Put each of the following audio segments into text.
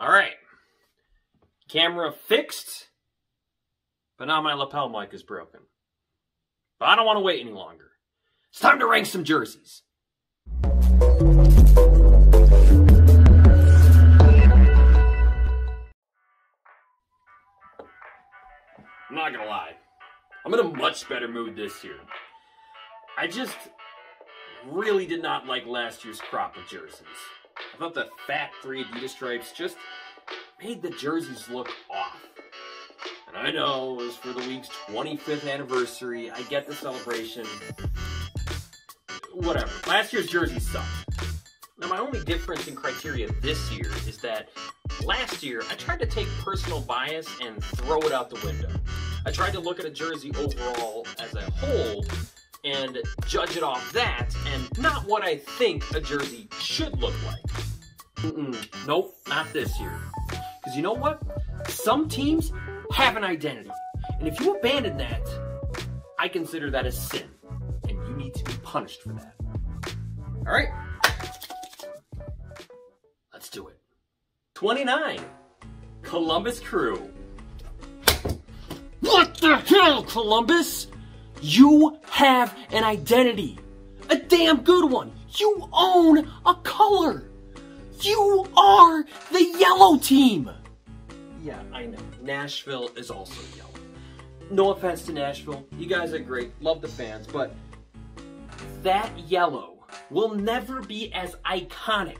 All right. Camera fixed, but now my lapel mic is broken. But I don't want to wait any longer. It's time to rank some jerseys. I'm not gonna lie. I'm in a much better mood this year. I just really did not like last year's crop of jerseys. I thought the fat 3 Adidas stripes just made the jerseys look off. And I know it was for the league's 25th anniversary. I get the celebration. Whatever. Last year's jerseys sucked. Now, my only difference in criteria this year is that last year, I tried to take personal bias and throw it out the window. I tried to look at a jersey overall as a whole and judge it off that and not what I think a jersey should look like. Nope, not this year. Because you know what? Some teams have an identity. And if you abandon that, I consider that a sin. And you need to be punished for that. All right. Let's do it. 29. Columbus Crew. What the hell, Columbus? You have an identity. A damn good one. You own a color. You are the yellow team. Yeah, I know. Nashville is also yellow. No offense to Nashville. You guys are great. Love the fans. But that yellow will never be as iconic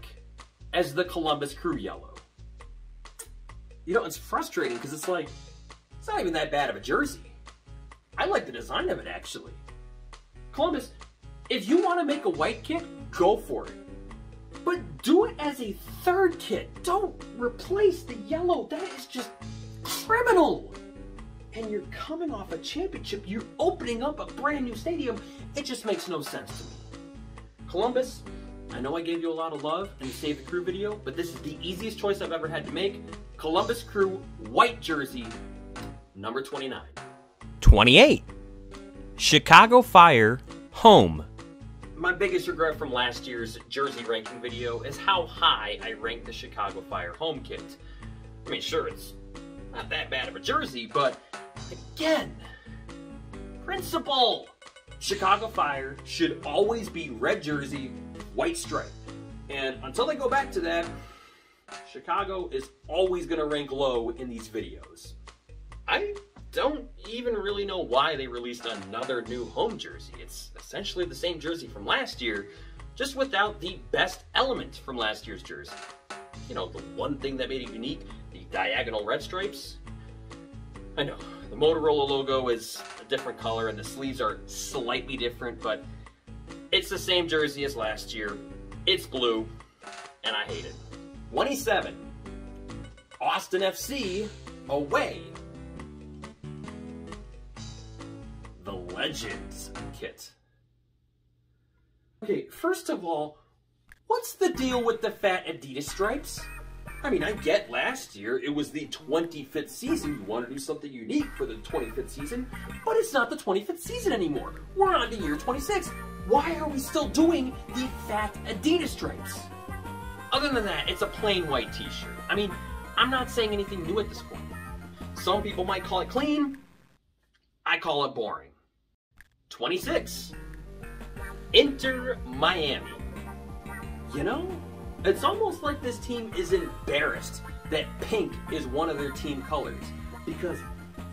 as the Columbus Crew yellow. You know, it's frustrating because it's like, it's not even that bad of a jersey. I like the design of it, actually. Columbus, if you want to make a white kit, go for it. But do it as a third kit. Don't replace the yellow. That is just criminal. And you're coming off a championship. You're opening up a brand new stadium. It just makes no sense to me. Columbus, I know I gave you a lot of love in the Save the Crew video, but this is the easiest choice I've ever had to make. Columbus Crew white jersey, number 29. 28. Chicago Fire home. My biggest regret from last year's jersey ranking video is how high I ranked the Chicago Fire home kit. I mean, sure, it's not that bad of a jersey, but again, principle. Chicago Fire should always be red jersey, white stripe. And until they go back to that, Chicago is always going to rank low in these videos. I don't even really know why they released another new home jersey. It's essentially the same jersey from last year, just without the best element from last year's jersey. You know, the one thing that made it unique, the diagonal red stripes. I know, the Motorola logo is a different color and the sleeves are slightly different, but it's the same jersey as last year. It's blue, and I hate it. 27. Austin FC away. The Legends kit. Okay, first of all, what's the deal with the fat Adidas stripes? I mean, I get last year it was the 25th season. You want to do something unique for the 25th season, but it's not the 25th season anymore. We're on to year 26. Why are we still doing the fat Adidas stripes? Other than that, it's a plain white t-shirt. I mean, I'm not saying anything new at this point. Some people might call it clean. I call it boring. 26. Inter Miami. You know, it's almost like this team is embarrassed that pink is one of their team colors, because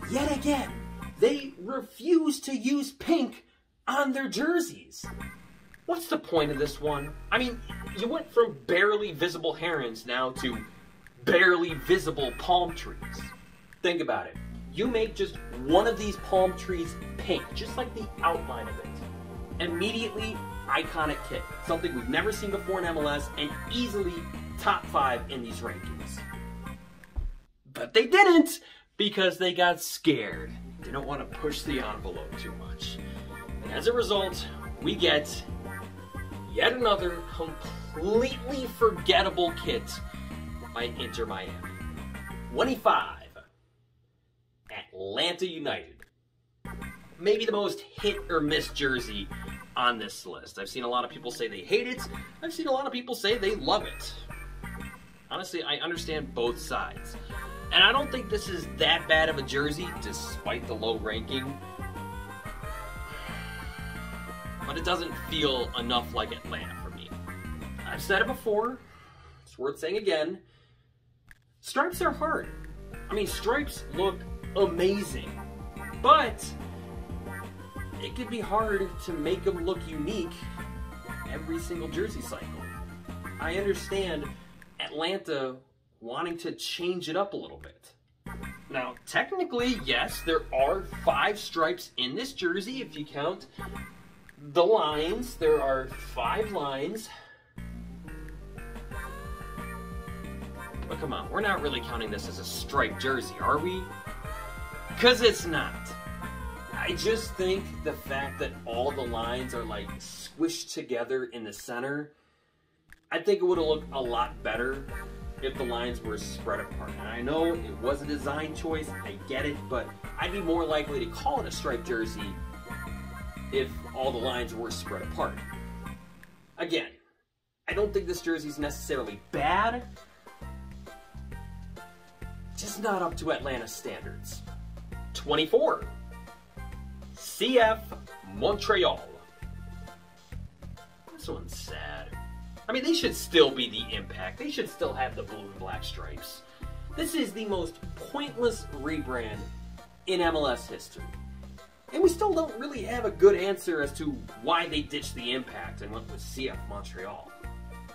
yet again, they refuse to use pink on their jerseys. What's the point of this one? I mean, you went from barely visible herons now to barely visible palm trees. Think about it. You make just one of these palm trees pink, just like the outline of it. Immediately, iconic kit. Something we've never seen before in MLS and easily top 5 in these rankings. But they didn't, because they got scared. They don't want to push the envelope too much. And as a result, we get yet another completely forgettable kit by Inter Miami. 25. Atlanta United. Maybe the most hit or miss jersey on this list. I've seen a lot of people say they hate it. I've seen a lot of people say they love it. honestly, I understand both sides. And I don't think this is that bad of a jersey, despite the low ranking. But it doesn't feel enough like Atlanta for me. I've said it before, it's worth saying again. Stripes are hard. I mean, stripes look amazing, but it can be hard to make them look unique every single jersey cycle. I understand Atlanta wanting to change it up a little bit. Now, technically, yes, there are 5 stripes in this jersey. If you count the lines, there are 5 lines. But come on, we're not really counting this as a striped jersey, are we? Because it's not. I just think the fact that all the lines are like squished together in the center, I think it would have looked a lot better if the lines were spread apart. And I know it was a design choice, I get it, but I'd be more likely to call it a striped jersey if all the lines were spread apart. Again, I don't think this jersey is necessarily bad, just not up to Atlanta standards. 24. CF Montreal. This one's sad. I mean, they should still be the Impact. They should still have the blue and black stripes. This is the most pointless rebrand in MLS history. And we still don't really have a good answer as to why they ditched the Impact and went with CF Montreal.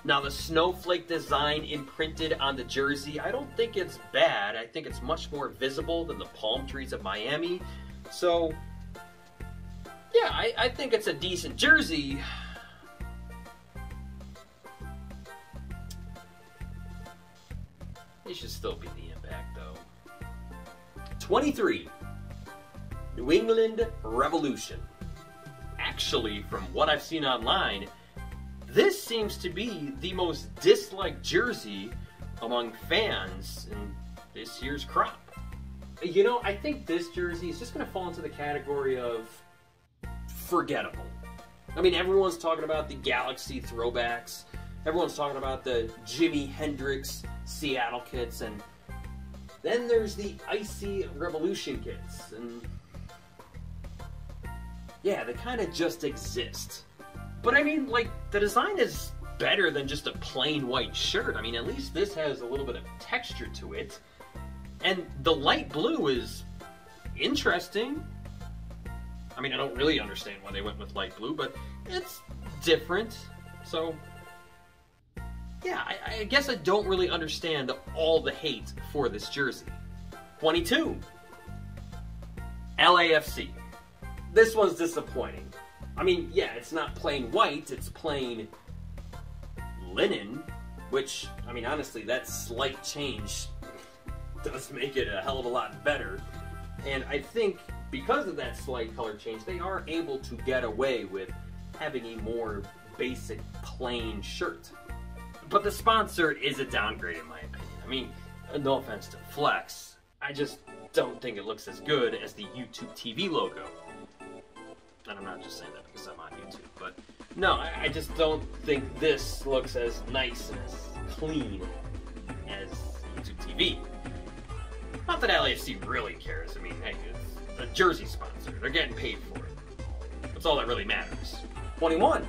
Now, the snowflake design imprinted on the jersey, I don't think it's bad. I think it's much more visible than the palm trees of Miami. So, yeah, I think it's a decent jersey. They should still be the Impact, though. 23. New England Revolution. Actually, from what I've seen online, this seems to be the most disliked jersey among fans in this year's crop. You know, I think this jersey is just going to fall into the category of forgettable. I mean, everyone's talking about the Galaxy throwbacks. Everyone's talking about the Jimi Hendrix Seattle kits. And then there's the Icy Revolution kits. And yeah, they kind of just exist. But I mean, like, the design is better than just a plain white shirt. I mean, at least this has a little bit of texture to it. And the light blue is interesting. I mean, I don't really understand why they went with light blue, but it's different. So, yeah, I guess I don't really understand all the hate for this jersey. 22. LAFC. This one's disappointing. I mean, yeah, it's not plain white, it's plain linen, which, I mean, honestly, that slight change does make it a hell of a lot better. And I think because of that slight color change, they are able to get away with having a more basic, plain shirt. But the sponsor is a downgrade, in my opinion. I mean, no offense to Flex, I just don't think it looks as good as the YouTube TV logo. And I'm not just saying that because I'm on YouTube, but no, I just don't think this looks as nice and as clean as YouTube TV. Not that LAFC really cares. I mean, hey, it's a jersey sponsor. They're getting paid for it. That's all that really matters. 21.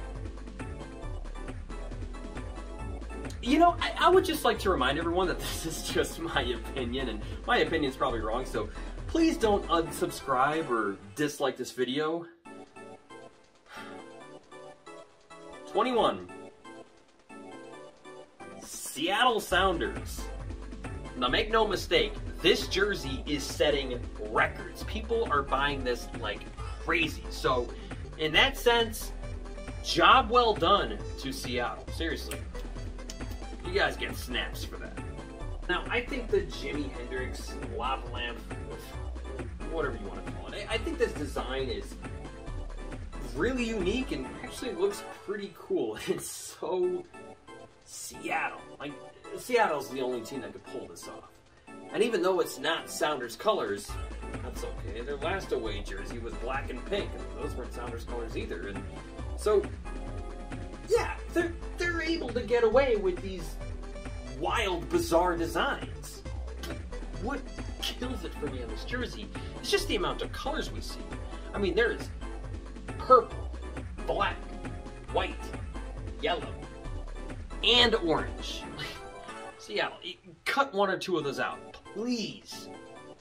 You know, I would just like to remind everyone that this is just my opinion, and my opinion's probably wrong, so please don't unsubscribe or dislike this video. 21. Seattle Sounders. Now make no mistake, this jersey is setting records. People are buying this like crazy. So in that sense, job well done to Seattle. Seriously. You guys get snaps for that. Now I think the Jimi Hendrix lava lamp, whatever you want to call it, I think this design is really unique and actually looks pretty cool. It's so Seattle. Like, Seattle's the only team that could pull this off. And even though it's not Sounders colors, that's okay. Their last away jersey was black and pink, and those weren't Sounders colors either. And so, yeah, they're able to get away with these wild, bizarre designs. What kills it for me on this jersey is just the amount of colors we see. I mean, there is purple, black, white, yellow, and orange. Seattle, cut one or two of those out, please.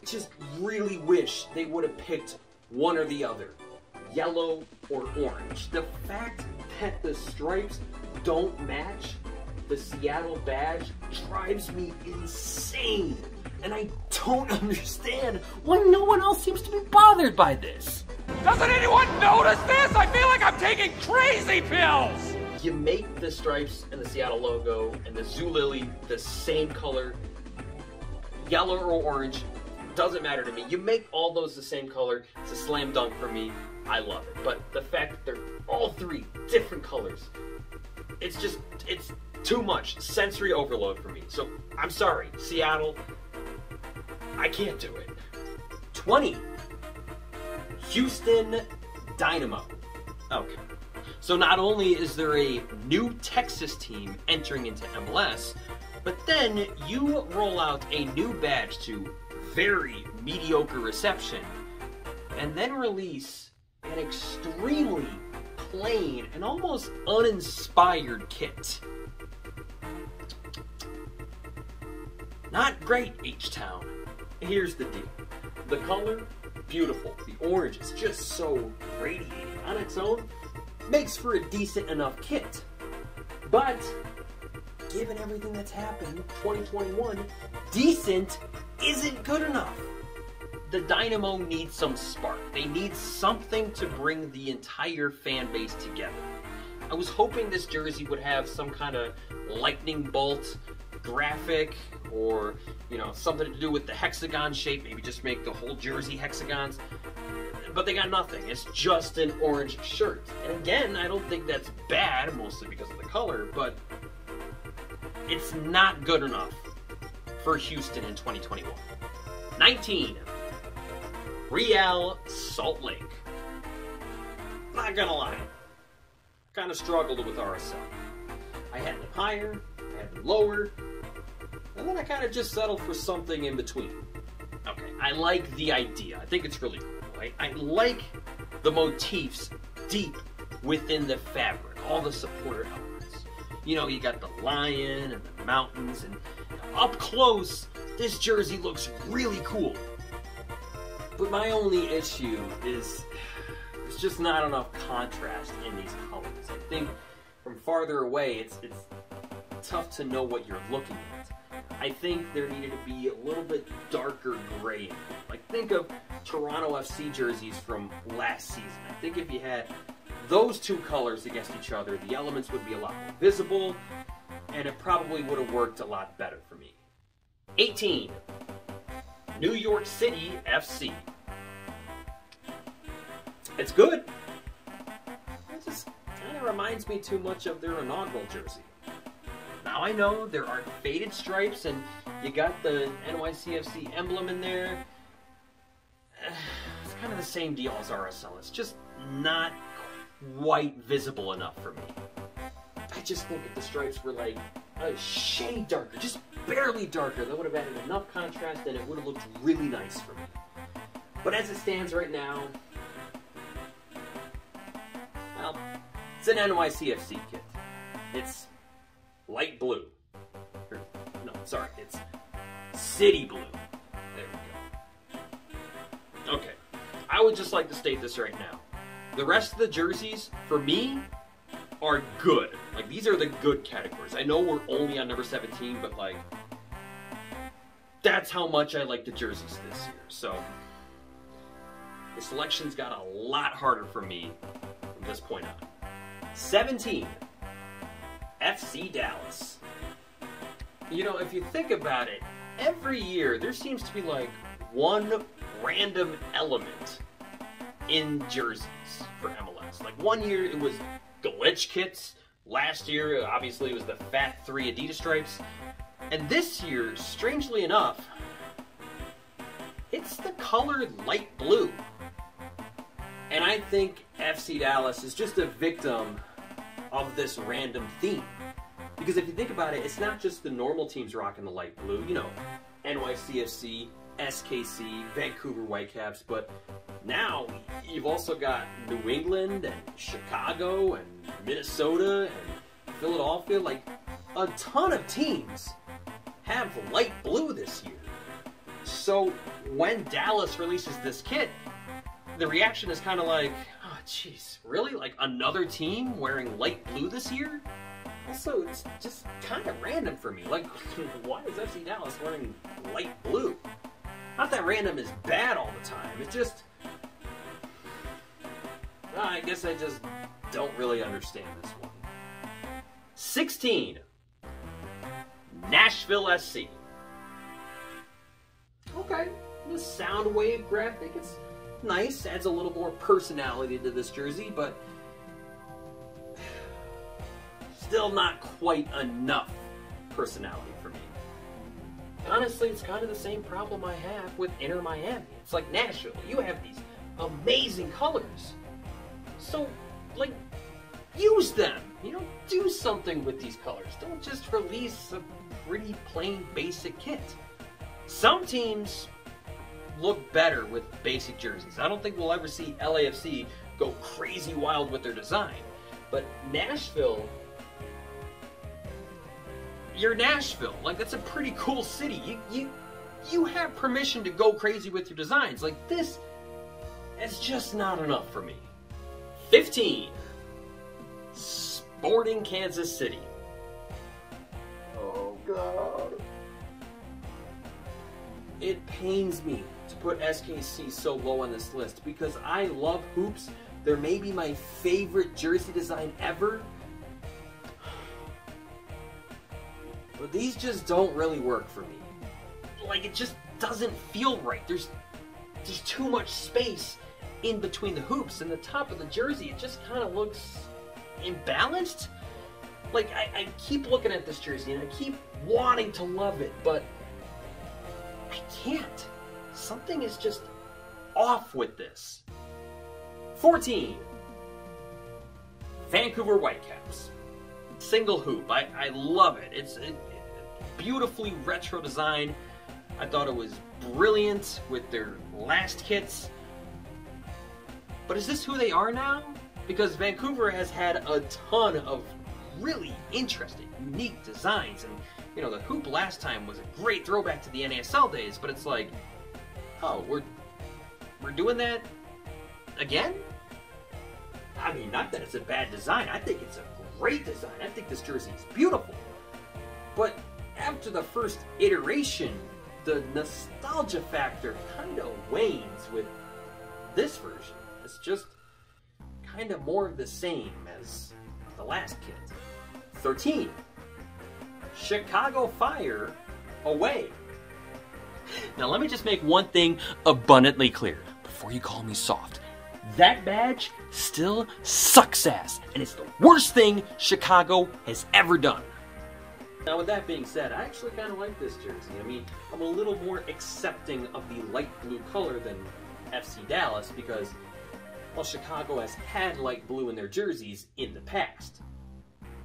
I just really wish they would have picked one or the other, yellow or orange. The fact that the stripes don't match the Seattle badge drives me insane. And I don't understand why no one else seems to be bothered by this. Doesn't anyone notice this? I feel like I'm taking crazy pills! You make the stripes and the Seattle logo and the Zulily the same color, yellow or orange, doesn't matter to me. You make all those the same color, it's a slam dunk for me. I love it. But the fact that they're all three different colors, it's too much sensory overload for me. So I'm sorry, Seattle, I can't do it. 20. Houston Dynamo. Okay. So not only is there a new Texas team entering into MLS, but then you roll out a new badge to very mediocre reception, and then release an extremely plain and almost uninspired kit. Not great, H-Town. Here's the deal. The color, beautiful. The orange is just so radiating on its own. Makes for a decent enough kit. But, given everything that's happened in 2021, decent isn't good enough. The Dynamo needs some spark. They need something to bring the entire fan base together. I was hoping this jersey would have some kind of lightning bolt graphic, or, you know, something to do with the hexagon shape, maybe just make the whole jersey hexagons, but they got nothing. It's just an orange shirt. And again, I don't think that's bad, mostly because of the color, but it's not good enough for Houston in 2021. 19. Real Salt Lake. Not gonna lie, kind of struggled with RSL. I had them higher, I had them lower, and then I kind of just settled for something in between. Okay, I like the idea. I think it's really cool. I like the motifs deep within the fabric, all the supporter elements. You know, you got the lion and the mountains, and up close, this jersey looks really cool. But my only issue is there's just not enough contrast in these colors. I think from farther away, it's tough to know what you're looking at. I think there needed to be a little bit darker gray. Like, think of Toronto FC jerseys from last season. I think if you had those two colors against each other, the elements would be a lot more visible, and it probably would have worked a lot better for me. 18. New York City FC. It's good. It just kind of reminds me too much of their inaugural jersey. Now I know there are faded stripes and you got the NYCFC emblem in there. It's kind of the same deal as RSL. It's just not quite visible enough for me. I just think if the stripes were like a shade darker, just barely darker, that would have added enough contrast and it would have looked really nice for me. But as it stands right now, well, it's an NYCFC kit. It's light blue. No, sorry, it's city blue. There we go. Okay, I would just like to state this right now. The rest of the jerseys, for me, are good. Like, these are the good categories. I know we're only on number 17, but, like, that's how much I like the jerseys this year. So, the selection's got a lot harder for me from this point on. 17. FC Dallas. You know, if you think about it, every year there seems to be like one random element in jerseys for MLS. Like, one year it was glitch kits. Last year, obviously, it was the Fat 3 Adidas stripes. And this year, strangely enough, it's the color light blue. And I think FC Dallas is just a victim of this random theme. Because if you think about it, it's not just the normal teams rocking the light blue. You know, NYCFC, SKC, Vancouver Whitecaps, but now you've also got New England and Chicago and Minnesota and Philadelphia. Like, a ton of teams have light blue this year. So when Dallas releases this kit, the reaction is kind of like, oh jeez, really? Like another team wearing light blue this year? Also, it's just kind of random for me. Like, why is FC Dallas wearing light blue? Not that random is bad all the time. It's just, I guess I just don't really understand this one. 16. Nashville SC. Okay, the sound wave graphic, it's nice, adds a little more personality to this jersey, but still not quite enough personality for me. Honestly, it's kind of the same problem I have with Inter Miami. It's like Nashville, you have these amazing colors. So, like, use them. You know, do something with these colors. Don't just release a pretty plain basic kit. Some teams look better with basic jerseys. I don't think we'll ever see LAFC go crazy wild with their design. But Nashville, you're Nashville. Like, that's a pretty cool city. You have permission to go crazy with your designs. Like, this is just not enough for me. 15. Sporting Kansas City. Oh, God. It pains me to put SKC so low on this list because I love hoops. They're maybe my favorite jersey design ever. But these just don't really work for me. Like, it just doesn't feel right. There's too much space in between the hoops and the top of the jersey. It just kind of looks imbalanced. Like, I keep looking at this jersey and I keep wanting to love it, but I can't. Something is just off with this. 14. Vancouver Whitecaps. Single hoop. I love it. It's a beautifully retro design. I thought it was brilliant with their last kits. But is this who they are now? Because Vancouver has had a ton of really interesting, unique designs. And, you know, the hoop last time was a great throwback to the NASL days, but it's like, oh, we're doing that again? I mean, not that it's a bad design. I think it's a great design. I think this jersey is beautiful. But after the first iteration, the nostalgia factor kind of wanes with this version. It's just kind of more of the same as the last kit. 13. Chicago Fire away. Now let me just make one thing abundantly clear before you call me soft. That badge still sucks ass, and it's the worst thing Chicago has ever done. Now with that being said, I actually kind of like this jersey. I mean, I'm a little more accepting of the light blue color than FC Dallas because, well, Chicago has had light blue in their jerseys in the past.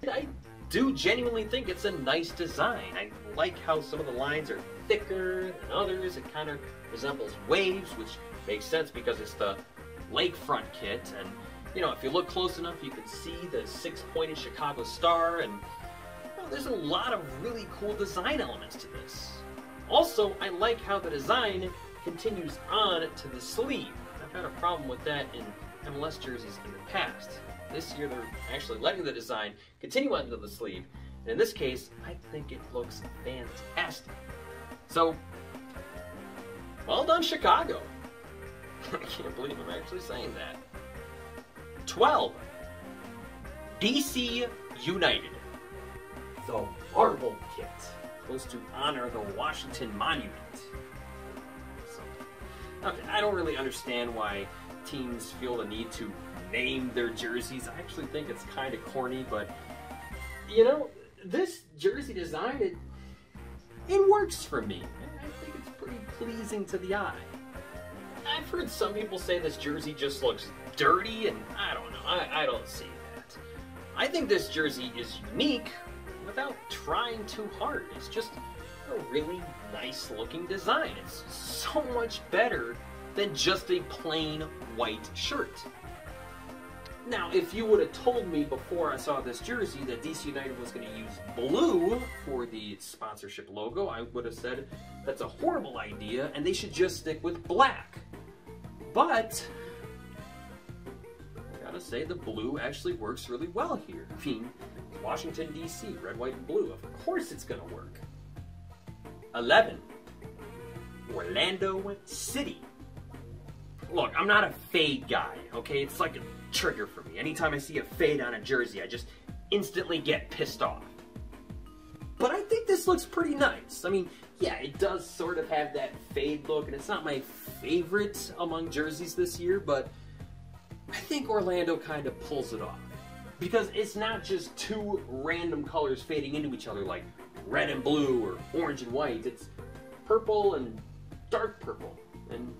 And I do genuinely think it's a nice design. I like how some of the lines are thicker than others. It kind of resembles waves, which makes sense because it's the lakefront kit. And, you know, if you look close enough, you can see the 6-pointed Chicago star. And, well, there's a lot of really cool design elements to this. Also, I like how the design continues on to the sleeve. I've had a problem with that in MLS jerseys in the past. This year they're actually letting the design continue onto the sleeve, and in this case, I think it looks fantastic. So, well done, Chicago. I can't believe I'm actually saying that. 12. DC United. The Marble Kit. Supposed to honor the Washington Monument. Okay, I don't really understand why teams feel the need to name their jerseys. I actually think it's kind of corny, but, you know, this jersey design, it works for me. I think it's pretty pleasing to the eye. I've heard some people say this jersey just looks dirty, and I don't know. I don't see that. I think this jersey is unique, with without trying too hard. It's just a really nice looking design. It's so much better than just a plain white shirt. Now, if you would have told me before I saw this jersey that DC United was going to use blue for the sponsorship logo, I would have said that's a horrible idea and they should just stick with black. But I gotta say the blue actually works really well here. I mean, Washington, DC, red, white, and blue. Of course it's going to work. 11. Orlando City. Look, I'm not a fade guy, okay? It's like a trigger for me. Anytime I see a fade on a jersey, I just instantly get pissed off. But I think this looks pretty nice. I mean, yeah, it does sort of have that fade look, and it's not my favorite among jerseys this year, but I think Orlando kind of pulls it off. Because it's not just two random colors fading into each other like red and blue or orange and white. It's purple and dark purple. And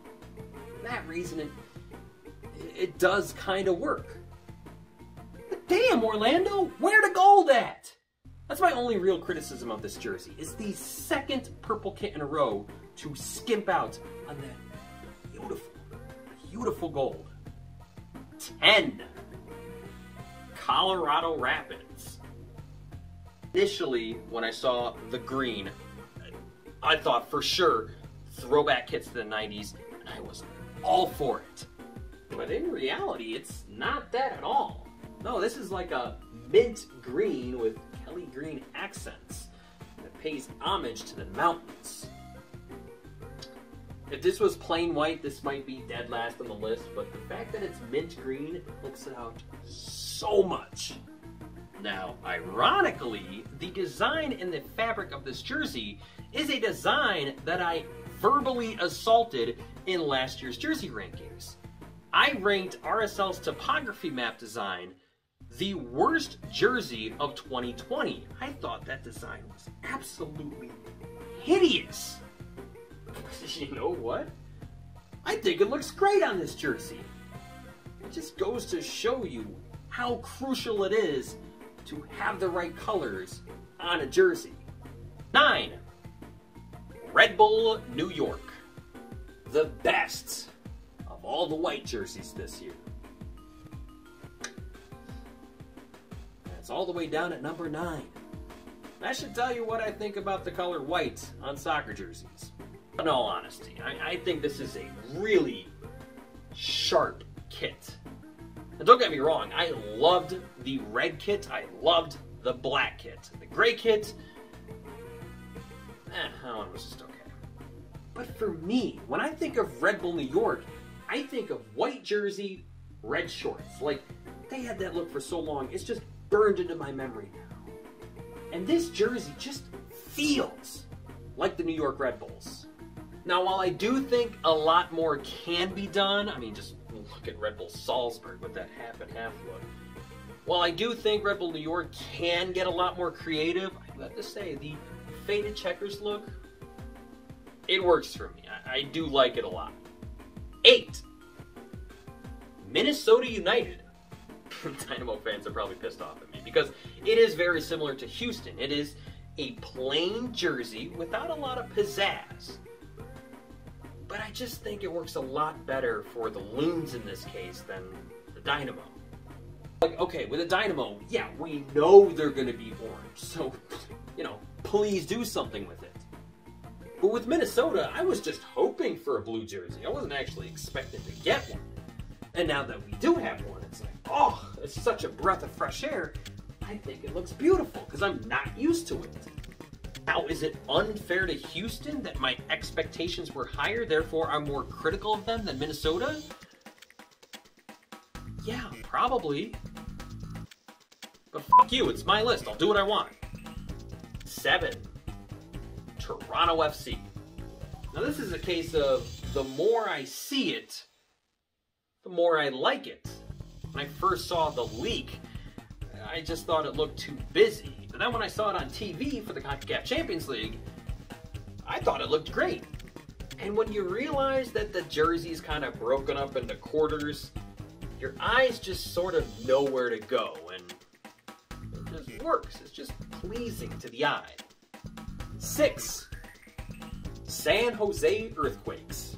for that reason, it does kind of work. But damn, Orlando, where the gold at? That's my only real criticism of this jersey, is the second purple kit in a row to skimp out on that beautiful, beautiful gold. 10. Colorado Rapids. Initially, when I saw the green, I thought for sure throwback kits to the 90s, and I was all for it. But in reality, it's not that at all. No, this is like a mint green with Kelly green accents that pays homage to the mountains. If this was plain white, this might be dead last on the list, but the fact that it's mint green looks it out so much. Now, ironically, the design and the fabric of this jersey is a design that I verbally assaulted in last year's jersey rankings. I ranked RSL's topography map design the worst jersey of 2020. I thought that design was absolutely hideous. You know what? I think it looks great on this jersey. It just goes to show you how crucial it is to have the right colors on a jersey. 9. Red Bull New York. The best of all the white jerseys this year. That's all the way down at number 9. That should tell you what I think about the color white on soccer jerseys. In all honesty, I think this is a really sharp kit. And don't get me wrong, I loved the red kit, I loved the black kit. The gray kit, that one was just okay. But for me, when I think of Red Bull New York, I think of white jersey, red shorts. Like, they had that look for so long, it's just burned into my memory now. And this jersey just feels like the New York Red Bulls. Now, while I do think a lot more can be done, I mean, just look at Red Bull Salzburg with that half and half look. While I do think Red Bull New York can get a lot more creative, I have to say, the faded checkers look, it works for me. I do like it a lot. 8. Minnesota United. Dynamo fans are probably pissed off at me because it is very similar to Houston. It is a plain jersey without a lot of pizzazz. But I just think it works a lot better for the Loons in this case than the Dynamo. Like, okay, with a Dynamo, yeah, we know they're going to be orange, so, you know, please do something with it. But with Minnesota, I was just hoping for a blue jersey. I wasn't actually expecting to get one. And now that we do have one, it's like, oh, it's such a breath of fresh air. I think it looks beautiful because I'm not used to it. Now, is it unfair to Houston that my expectations were higher, therefore I'm more critical of them than Minnesota? Yeah, probably. But fuck you, it's my list. I'll do what I want. 7. Toronto FC. Now this is a case of the more I see it, the more I like it. When I first saw the leak, I just thought it looked too busy. But then when I saw it on TV for the CONCACAF Champions League, I thought it looked great. And when you realize that the jersey's kind of broken up into quarters, your eyes just sort of know where to go, and it just works. It's just pleasing to the eye. 6. San Jose Earthquakes.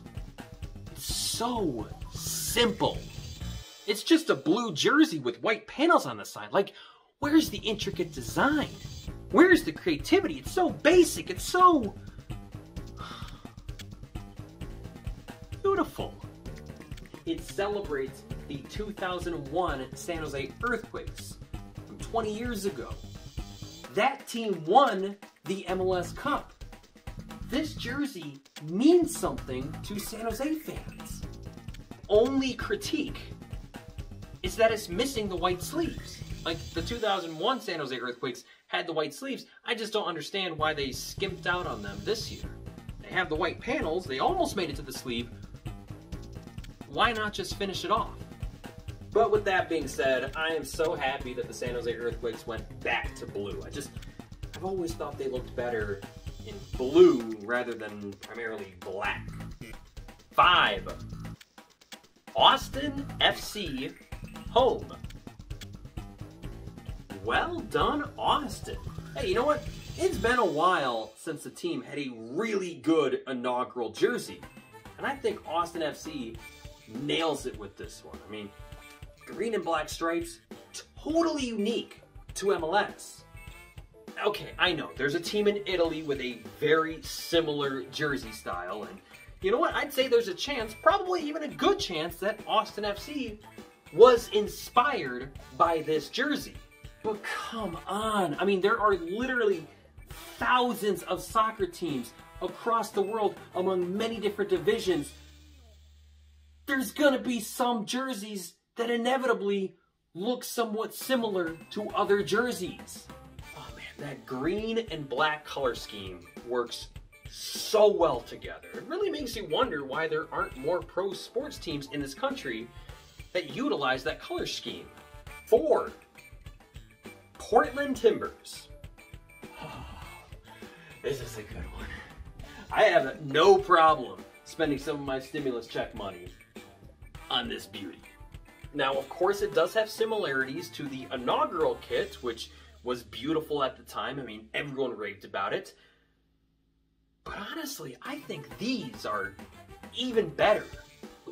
It's so simple. It's just a blue jersey with white panels on the side. Like, where's the intricate design? Where's the creativity? It's so basic. It's so beautiful. It celebrates the 2001 San Jose Earthquakes from 20 years ago. That team won the MLS Cup. This jersey means something to San Jose fans. Only critique is that it's missing the white sleeves. Like, the 2001 San Jose Earthquakes had the white sleeves. I just don't understand why they skimped out on them this year. They have the white panels. They almost made it to the sleeve. Why not just finish it off? But with that being said, I am so happy that the San Jose Earthquakes went back to blue. I've always thought they looked better in blue rather than primarily black. 5. Austin FC home. Well done, Austin. Hey, you know what? It's been a while since the team had a really good inaugural jersey. And I think Austin FC nails it with this one. I mean, green and black stripes, totally unique to MLS. Okay, I know, there's a team in Italy with a very similar jersey style, and you know what? I'd say there's a chance, probably even a good chance, that Austin FC was inspired by this jersey. But come on, I mean, there are literally thousands of soccer teams across the world among many different divisions. There's gonna be some jerseys that inevitably look somewhat similar to other jerseys. Oh man, that green and black color scheme works so well together. It really makes you wonder why there aren't more pro sports teams in this country that utilize that color scheme. 4. Portland Timbers. Oh, this is a good one. I have no problem spending some of my stimulus check money on this beauty. Now, of course, it does have similarities to the inaugural kit, which was beautiful at the time. I mean, everyone raved about it. But honestly, I think these are even better.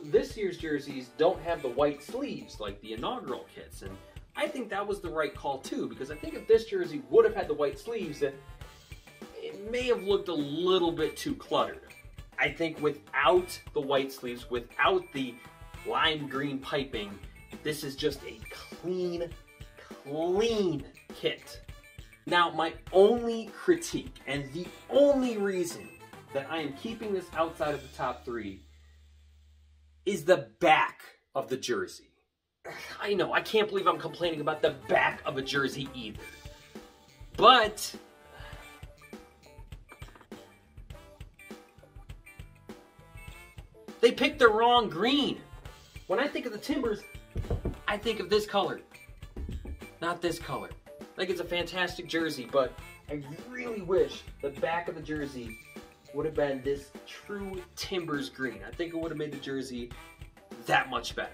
This year's jerseys don't have the white sleeves like the inaugural kits, and I think that was the right call too, because I think if this jersey would have had the white sleeves, it may have looked a little bit too cluttered. I think without the white sleeves, without the lime green piping, this is just a clean kit. Now, my only critique, and the only reason that I am keeping this outside of the top 3, is the back of the jersey. I know, I can't believe I'm complaining about the back of a jersey either. But they picked the wrong green. When I think of the Timbers, I think of this color, not this color. Like, it's a fantastic jersey, but I really wish the back of the jersey would have been this true Timbers green. I think it would have made the jersey that much better.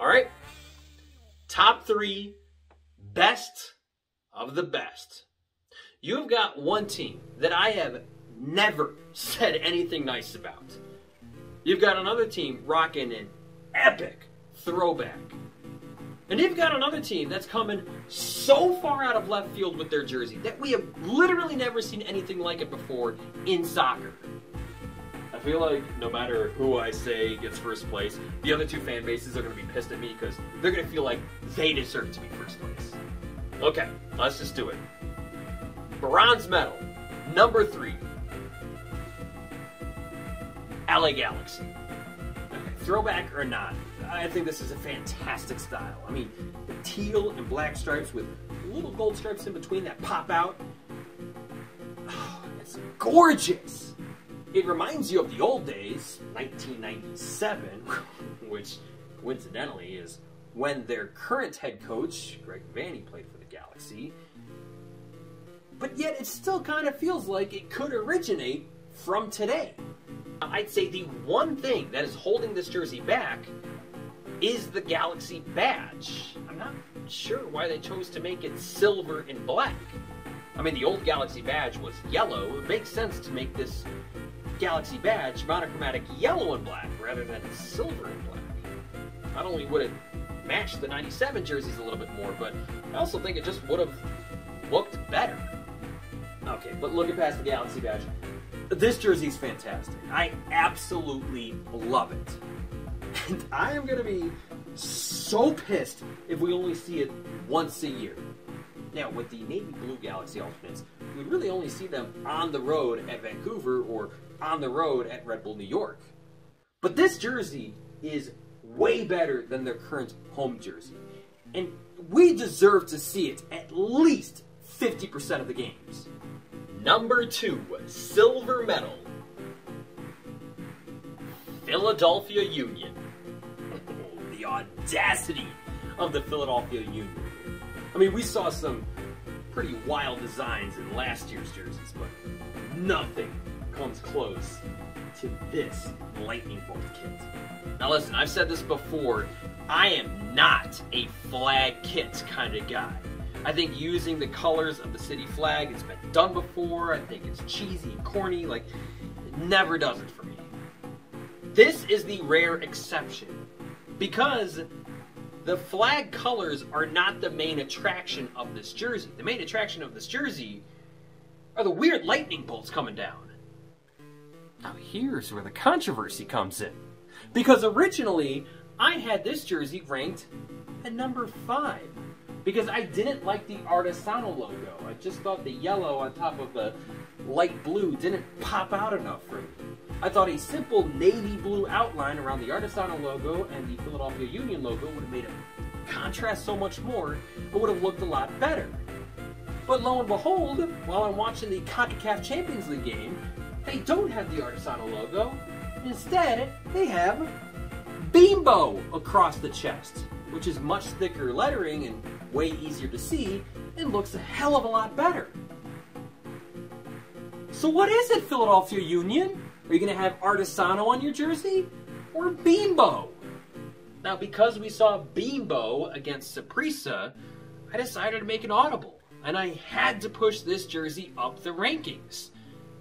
All right, top 3 best of the best. You've got one team that I have never said anything nice about. You've got another team rocking an epic throwback. And you've got another team that's coming so far out of left field with their jersey that we have literally never seen anything like it before in soccer. I feel like no matter who I say gets first place, the other 2 fan bases are going to be pissed at me because they're going to feel like they deserve to be first place. Okay, let's just do it. Bronze medal, number 3. LA Galaxy. Okay, throwback or not, I think this is a fantastic style. I mean, the teal and black stripes with little gold stripes in between that pop out. Oh, it's gorgeous. It reminds you of the old days, 1997, which coincidentally is when their current head coach, Greg Vanny, played for the Galaxy. But yet it still kind of feels like it could originate from today. I'd say the one thing that is holding this jersey back is the Galaxy badge. I'm not sure why they chose to make it silver and black. I mean, the old Galaxy badge was yellow. It makes sense to make this Galaxy badge monochromatic yellow and black rather than silver and black. Not only would it match the 97 jerseys a little bit more, but I also think it just would have looked better. Okay, but looking past the Galaxy badge, this jersey is fantastic. I absolutely love it. And I am going to be so pissed if we only see it once a year. Now, with the navy blue Galaxy alternates, we really only see them on the road at Vancouver or on the road at Red Bull New York. But this jersey is way better than their current home jersey. And we deserve to see it at least 50% of the games. Number 2, silver medal. Philadelphia Union. The audacity of the Philadelphia Union. I mean, we saw some pretty wild designs in last year's jerseys, but nothing comes close to this lightning bolt kit. Now listen, I've said this before, I am not a flag kit kind of guy. I think using the colors of the city flag, it's been done before, I think it's cheesy and corny, like, it never does it for me. This is the rare exception, because the flag colors are not the main attraction of this jersey. The main attraction of this jersey are the weird lightning bolts coming down. Now here's where the controversy comes in. Because originally, I had this jersey ranked at number 5. Because I didn't like the Artisano logo. I just thought the yellow on top of the light blue didn't pop out enough for me. I thought a simple navy blue outline around the Artisano logo and the Philadelphia Union logo would have made it contrast so much more, it would have looked a lot better. But lo and behold, while I'm watching the CONCACAF Champions League game, they don't have the Artisano logo. Instead, they have Bimbo across the chest, which is much thicker lettering and way easier to see, and looks a hell of a lot better. So what is it, Philadelphia Union? Are you going to have Artisano on your jersey? Or Bimbo? Now, because we saw Bimbo against Saprissa, I decided to make an audible. And I had to push this jersey up the rankings.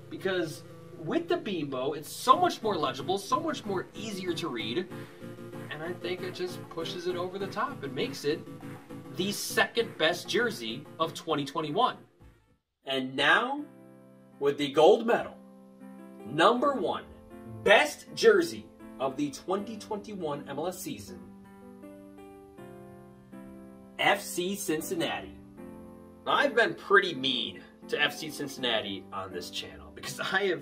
Because with the Bimbo, it's so much more legible, so much more easier to read, and I think it just pushes it over the top and makes it the second best jersey of 2021. And now, with the gold medal, number 1, best jersey of the 2021 MLS season, FC Cincinnati. I've been pretty mean to FC Cincinnati on this channel because I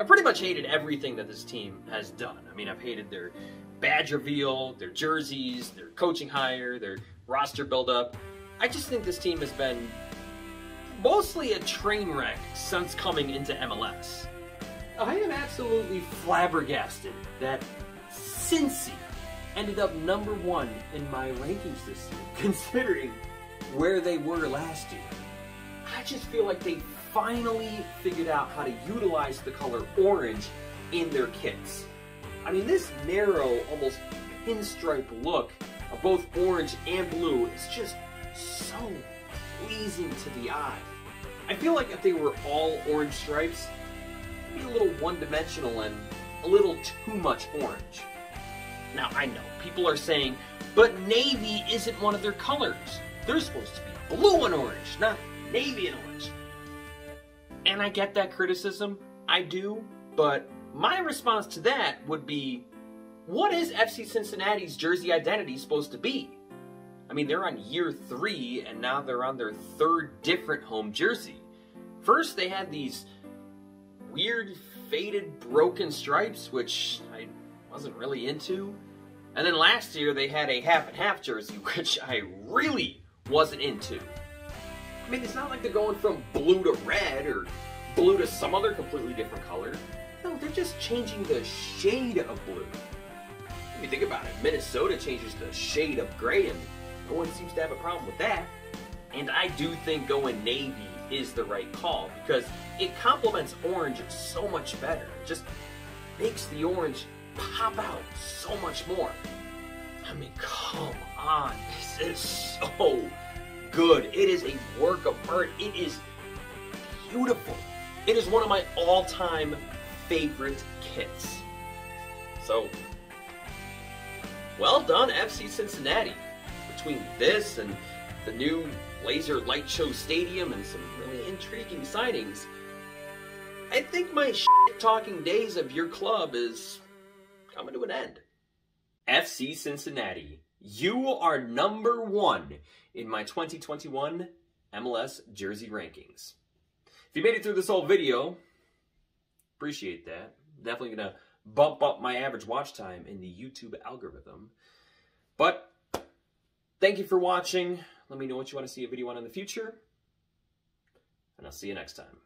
pretty much hated everything that this team has done. I mean, I've hated their badge reveal, their jerseys, their coaching hire, their roster buildup. I just think this team has been mostly a train wreck since coming into MLS. I am absolutely flabbergasted that Cincy ended up number 1 in my rankings this year, considering where they were last year. I just feel like they finally figured out how to utilize the color orange in their kits. I mean, this narrow, almost pinstripe look of both orange and blue is just so pleasing to the eye. I feel like if they were all orange stripes, it'd be a little one-dimensional and a little too much orange. Now, I know, people are saying, but navy isn't one of their colors. They're supposed to be blue and orange, not navy and orange. And I get that criticism, I do, but my response to that would be, what is FC Cincinnati's jersey identity supposed to be? I mean, they're on year 3, and now they're on their 3rd different home jersey. First, they had these weird, faded, broken stripes, which I wasn't really into. And then last year, they had a half-and-half jersey, which I really wasn't into. I mean, it's not like they're going from blue to red, or blue to some other completely different color. No, they're just changing the shade of blue. I mean, think about it. Minnesota changes the shade of gray, and no one seems to have a problem with that. And I do think going navy is the right call, because it complements orange so much better. It just makes the orange pop out so much more. I mean, come on. This is so good. It is a work of art. It is beautiful. It is one of my all-time favorite kits. So, well done, FC Cincinnati. Between this and the new laser light show stadium and some really intriguing signings, I think my shit-talking days of your club is coming to an end. FC Cincinnati, you are number 1 in my 2021 MLS jersey rankings. If you made it through this whole video, appreciate that. Definitely going to bump up my average watch time in the YouTube algorithm. But thank you for watching. Let me know what you want to see a video on in the future. And I'll see you next time.